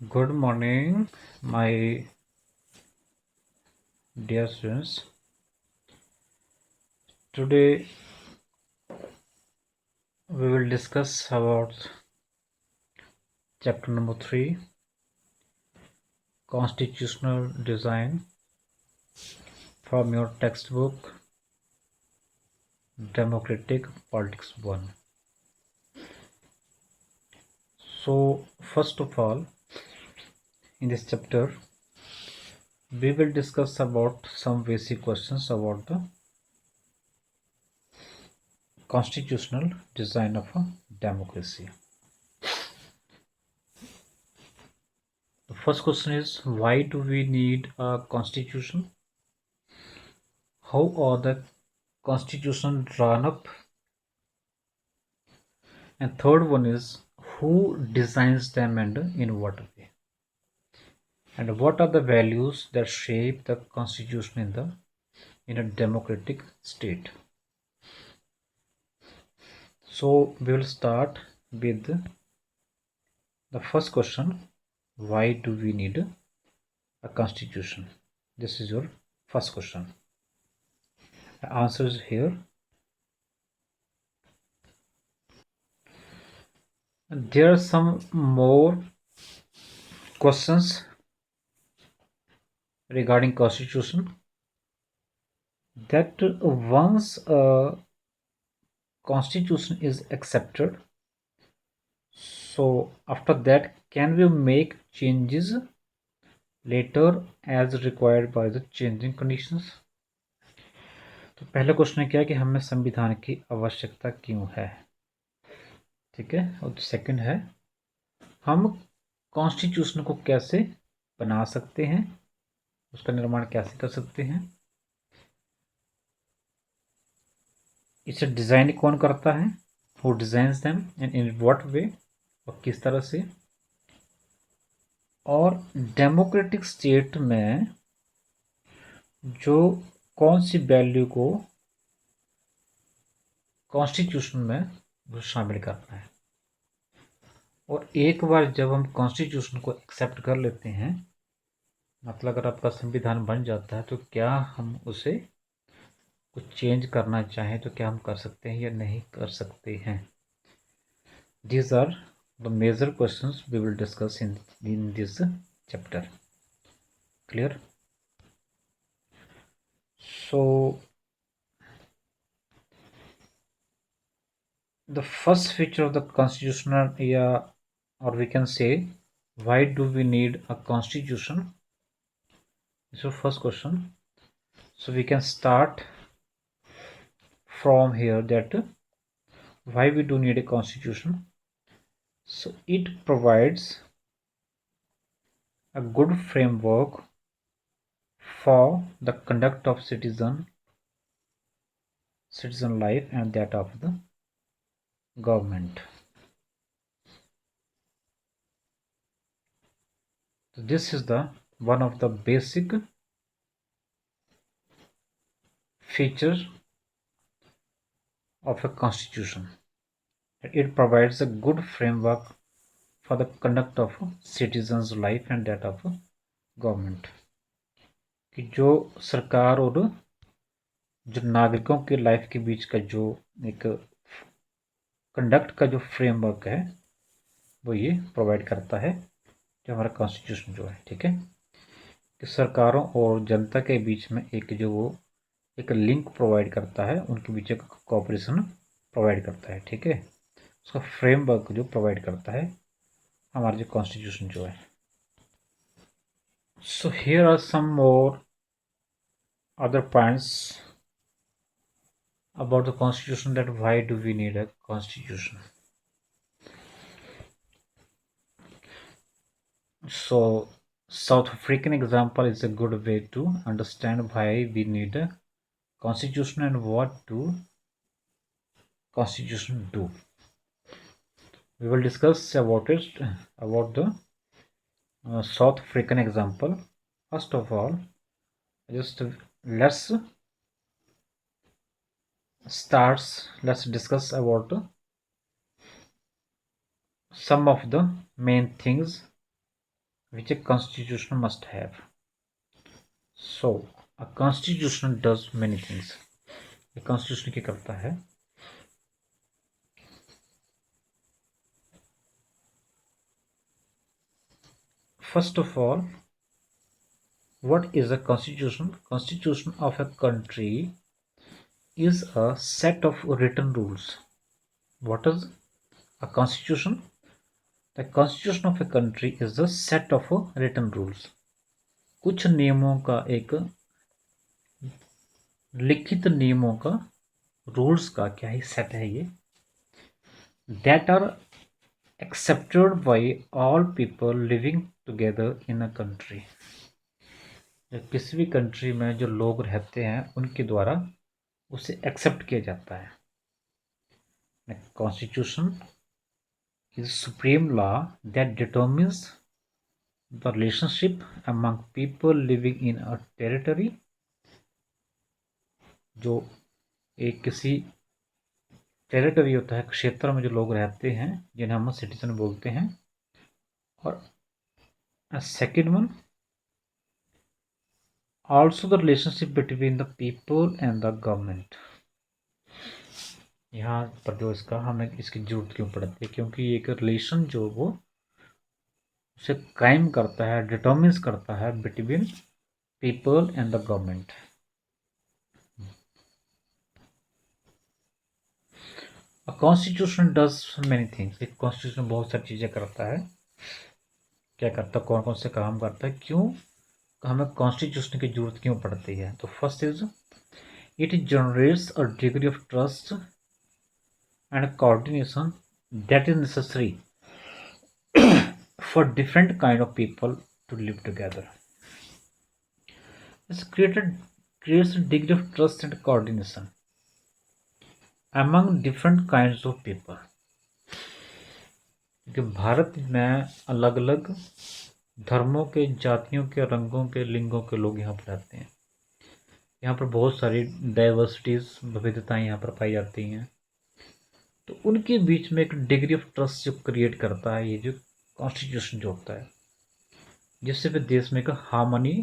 Good morning, my dear students. Today we will discuss about chapter number 3, Constitutional Design, from your textbook Democratic Politics 1. So, first of all, in this chapter, we will discuss about some basic questions about the constitutional design of a democracy. The first question is, why do we need a constitution? How are the constitution drawn up? And third one is, who designs them and in what way? And what are the values that shape the constitution in a democratic state? So we will start with the first question. Why do we need a constitution? This is your first question. The answer is here. And there are some more questions regarding constitution, that once a constitution is accepted, so after that can we make changes later as required by the changing conditions? तो पहला question क्या है कि हमें संविधान की आवश्यकता क्यों है, ठीक है। और सेकंड है, हम कॉन्स्टिट्यूशन को कैसे बना सकते हैं, उसका निर्माण कैसे कर सकते हैं, इसे डिजाइन कौन करता है, who designs them and in what way, और किस तरह से, और डेमोक्रेटिक स्टेट में जो कौन सी वैल्यू को कॉन्स्टिट्यूशन में शामिल करना है। और एक बार जब हम कॉन्स्टिट्यूशन को एक्सेप्ट कर लेते हैं, मतलब अगर आपका संविधान बन जाता है, तो क्या हम उसे कुछ चेंज करना चाहें तो क्या हम कर सकते हैं या नहीं कर सकते हैं। These are the major questions we will discuss in this chapter. Clear? So the first feature of the constitutional, or we can say, why do we need a constitution? So first question. So we can start from here, that why we do need a constitution. So it provides a good framework for the conduct of citizen life and that of the government. So this is the one of the basic features of a constitution. It provides a good framework for the conduct of citizens life and that of government, कि जो सरकार और जो नागरिकों के life के बीच का जो एक कंडक्ट का जो फ्रेमवर्क है वो ये प्रोवाइड करता है, जो हमारा कॉन्स्टिट्यूशन जो है, ठीक है, कि सरकारों और जनता के बीच में एक जो वो एक लिंक प्रोवाइड करता है, उनके बीच एक कोऑपरेशन प्रोवाइड करता है, ठीक है। उसका फ्रेमवर्क जो प्रोवाइड करता है हमारा जो कॉन्स्टिट्यूशन जो है। So here are some more other points about the constitution, that why do we need a constitution. So South African example is a good way to understand why we need a constitution and what do constitution do. We will discuss about it, about the South African example. First of all, just let's discuss about some of the main things which a constitution must have. So, a constitution does many things. A constitution क्या करता है? First of all, what is a constitution? Constitution of a country is a set of written rules. What is a constitution? The constitution of a country is a set of written rules. कुछ नियमों का एक लिखित नियमों का rules का क्या ही set है ये, that are accepted by all people living together in a country. किसी भी कंट्री में जो लोग रहते हैं उनके द्वारा उसे एक्सेप्ट किया जाता है। Constitution is supreme law that determines the relationship among people living in a territory. जो एक किसी टेरिटरी होता है, क्षेत्र में जो लोग रहते हैं जिन्हें हम सिटीजन बोलते हैं। और second one, also the relationship between the people and the government. यहाँ पर जो इसका हमें इसकी जरूरत क्यों पड़ती है, क्योंकि एक रिलेशन जो वो उसे कायम करता है, डिटर्मिन्स करता है between people and the government. A constitution does many things. एक कॉन्स्टिट्यूशन बहुत सारी चीज़ें करता है। क्या करता है, कौन कौन से काम करता है, क्यों हमें कॉन्स्टिट्यूशन की जरूरत क्यों पड़ती है? तो first is it generates a degree of trust and coordination that is necessary for different kind of people to live together. It's creates a degree of trust and coordination among different kinds of people. क्योंकि भारत में अलग अलग धर्मों के, जातियों के, रंगों के, लिंगों के लोग यहाँ पर रहते हैं। यहाँ पर बहुत सारी डाइवर्सिटीज, विविधताएं यहाँ पर पाई जाती हैं। तो उनके बीच में एक डिग्री ऑफ ट्रस्ट जो क्रिएट करता है ये जो कॉन्स्टिट्यूशन जो होता है, जिससे फिर देश में एक हार्मनी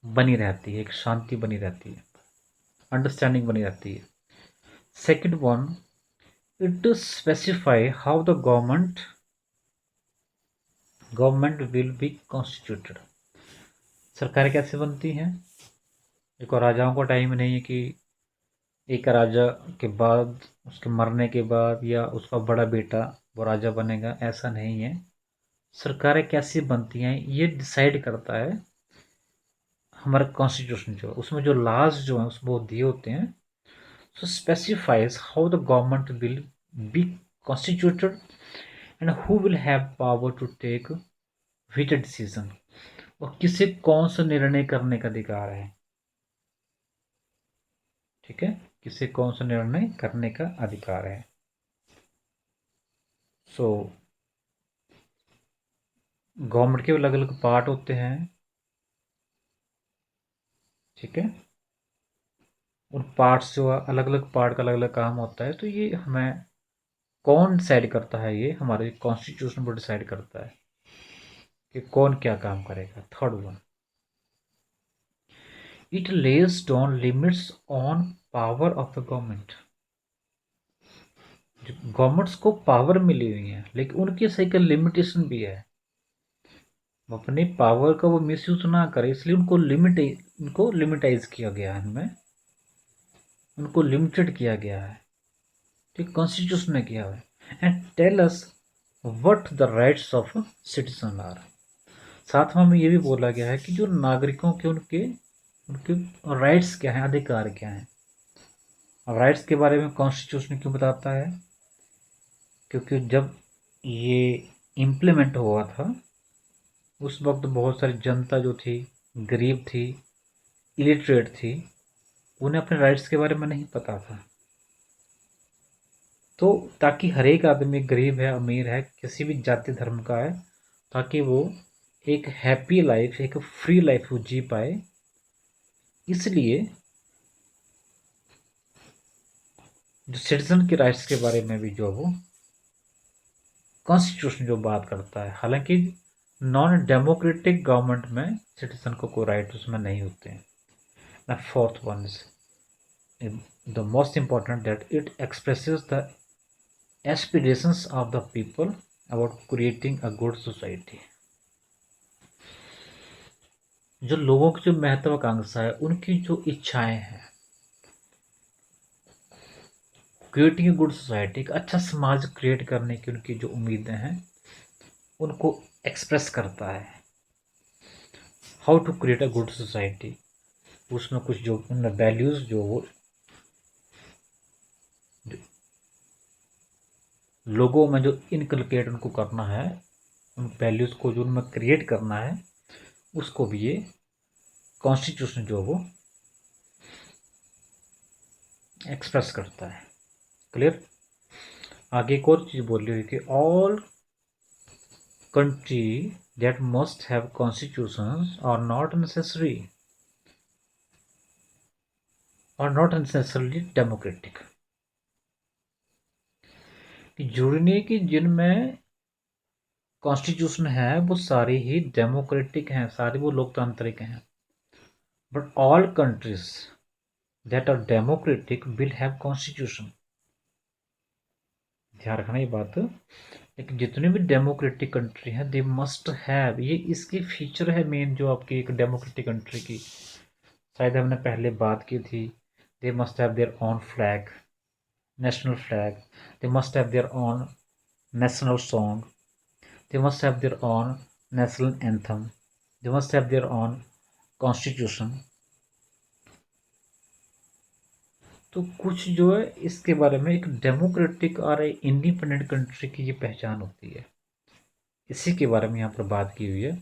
बनी रहती है, एक शांति बनी रहती है, अंडरस्टैंडिंग बनी रहती है। Second one, it specify how the government will be constituted. सरकारें कैसे बनती हैं? एक राजाओं का टाइम नहीं है कि एक राजा के बाद, उसके मरने के बाद या उसका बड़ा बेटा वो राजा बनेगा, ऐसा नहीं है। सरकारें कैसी बनती हैं ये डिसाइड करता है हमारा कॉन्स्टिट्यूशन जो है। उसमें जो लॉज जो हैं उसमें वो दिए होते हैं। So specifies how the government will be constituted and who will have power to take which decision. और किसे कौन सा निर्णय करने का अधिकार है, ठीक है, किसे कौन सा निर्णय करने का अधिकार है। सो गवर्नमेंट के अलग अलग पार्ट होते हैं, ठीक है। उन पार्ट्स जो अलग अलग पार्ट का अलग अलग काम होता है। तो ये हमें कौन डिसाइड करता है? ये हमारे कॉन्स्टिट्यूशन पर डिसाइड करता है कि कौन क्या काम करेगा। Third one, it lays down limits on power of the government. Governments को पावर मिली हुई है लेकिन उनकी सही का लिमिटेशन भी है। अपने पावर का वो मिसयूज ना करे, इसलिए उनको लिमिटाइज किया गया है, इनमें उनको लिमिटेड किया गया है, ठीक, कॉन्स्टिट्यूशन ने किया है। And tell us what the rights of citizen are. साथ में हमें ये भी बोला गया है कि जो नागरिकों के उनके उनके राइट्स क्या हैं, अधिकार क्या हैं। राइट्स के बारे में कॉन्स्टिट्यूशन क्यों बताता है? क्योंकि जब ये इम्प्लीमेंट हुआ था उस वक्त बहुत सारी जनता जो थी, गरीब थी, इलिटरेट थी, उन्हें अपने राइट्स के बारे में नहीं पता था। तो ताकि हर एक आदमी, गरीब है, अमीर है, किसी भी जाति धर्म का है, ताकि वो एक हैप्पी लाइफ, एक फ्री लाइफ वो जी पाए, इसलिए जो सिटीजन के राइट्स के बारे में भी जो वो कॉन्स्टिट्यूशन जो बात करता है। हालांकि नॉन डेमोक्रेटिक गवर्नमेंट में सिटीजन को कोई राइट उसमें नहीं होते हैं. The fourth one is the most important, that it expresses the aspirations of the people about creating a good society. जो लोगों की जो महत्वाकांक्षा है, उनकी जो इच्छाएं हैं, क्रिएटिंग ए गुड सोसाइटी, एक अच्छा समाज क्रिएट करने की उनकी जो उम्मीदें हैं उनको एक्सप्रेस करता है. How to create a good society, उसमें कुछ जो उनमें वैल्यूज जो वो लोगों में जो इनकलकेट उनको करना है, उन वैल्यूज को जो उनमें क्रिएट करना है, उसको भी ये कॉन्स्टिट्यूशन जो वो एक्सप्रेस करता है. क्लियर. आगे एक और चीज बोल रही है कि all country that must have constitutions are not necessarily democratic. कि जरूरी नहीं कि जिनमें कॉन्स्टिट्यूशन है वो सारी ही डेमोक्रेटिक हैं, सारी वो लोकतांत्रिक हैं. But all countries that are democratic will have constitution. ध्यान रखना ये बात. लेकिन जितनी भी डेमोक्रेटिक कंट्री है दे मस्ट हैव, ये इसकी फीचर है मेन जो आपकी एक डेमोक्रेटिक कंट्री की, शायद हमने पहले बात की थी. They must have their own flag, national flag. They must have their own national song. They must have their own national anthem. They must have their own constitution. तो कुछ जो है इसके बारे में एक डेमोक्रेटिक और इंडिपेंडेंट कंट्री की ये पहचान होती है. इसी के बारे में यहाँ पर बात की हुई है.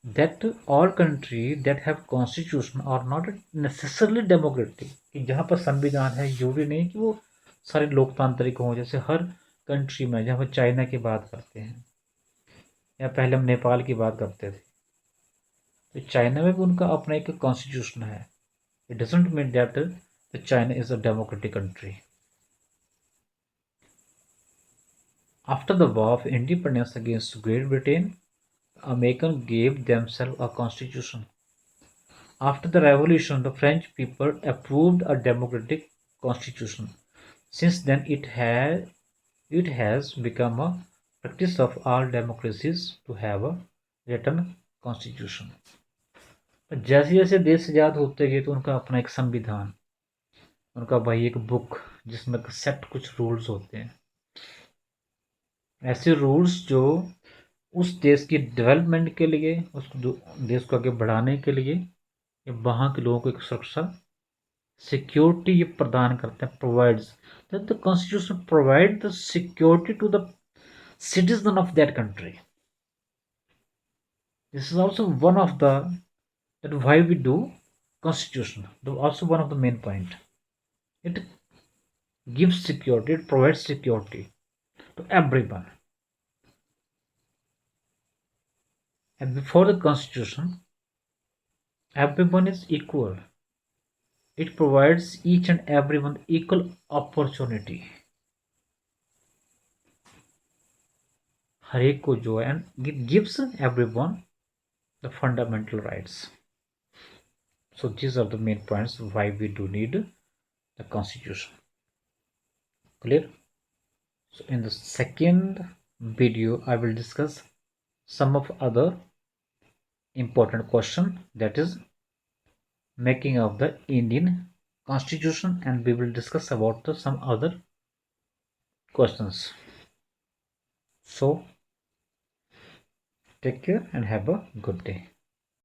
That all country that have constitution are not necessarily democratic. कि जहाँ पर संविधान है जरूरी नहीं कि वो सारे लोकतांत्रिक हों. जैसे हर कंट्री में, जहाँ पर चाइना की बात करते हैं या पहले हम नेपाल की बात करते थे, तो चाइना में भी उनका अपना एक कॉन्स्टिट्यूशन है. It doesn't mean that China is a democratic country. After the war of independence against great Britain, Americans gave themselves a constitution. After the revolution, the French people approved a democratic constitution. Since then, it has become a practice of all democracies to have a written constitution. जैसे जैसे देश आजाद होते गए तो उनका अपना एक संविधान, उनका भाई एक बुक जिसमें सेट कुछ रूल्स होते हैं. ऐसे रूल्स जो उस देश की डेवलपमेंट के लिए, उस देश को आगे बढ़ाने के लिए, या वहाँ के लोगों को एक सुरक्षा सिक्योरिटी ये प्रदान करते हैं. Provides that the constitution provide the security to the citizen of that country. This is also one of the that why we do constitution. Also one of the main point. It gives security, it provides security to everyone. And before the constitution, everyone is equal. It provides each and everyone equal opportunity. हर एक को जो है, and it gives everyone the fundamental rights. So these are the main points why we do need the constitution. Clear? So in the second video I will discuss some of other important question, that is making of the Indian constitution, and we will discuss about some other questions. So take care and have a good day.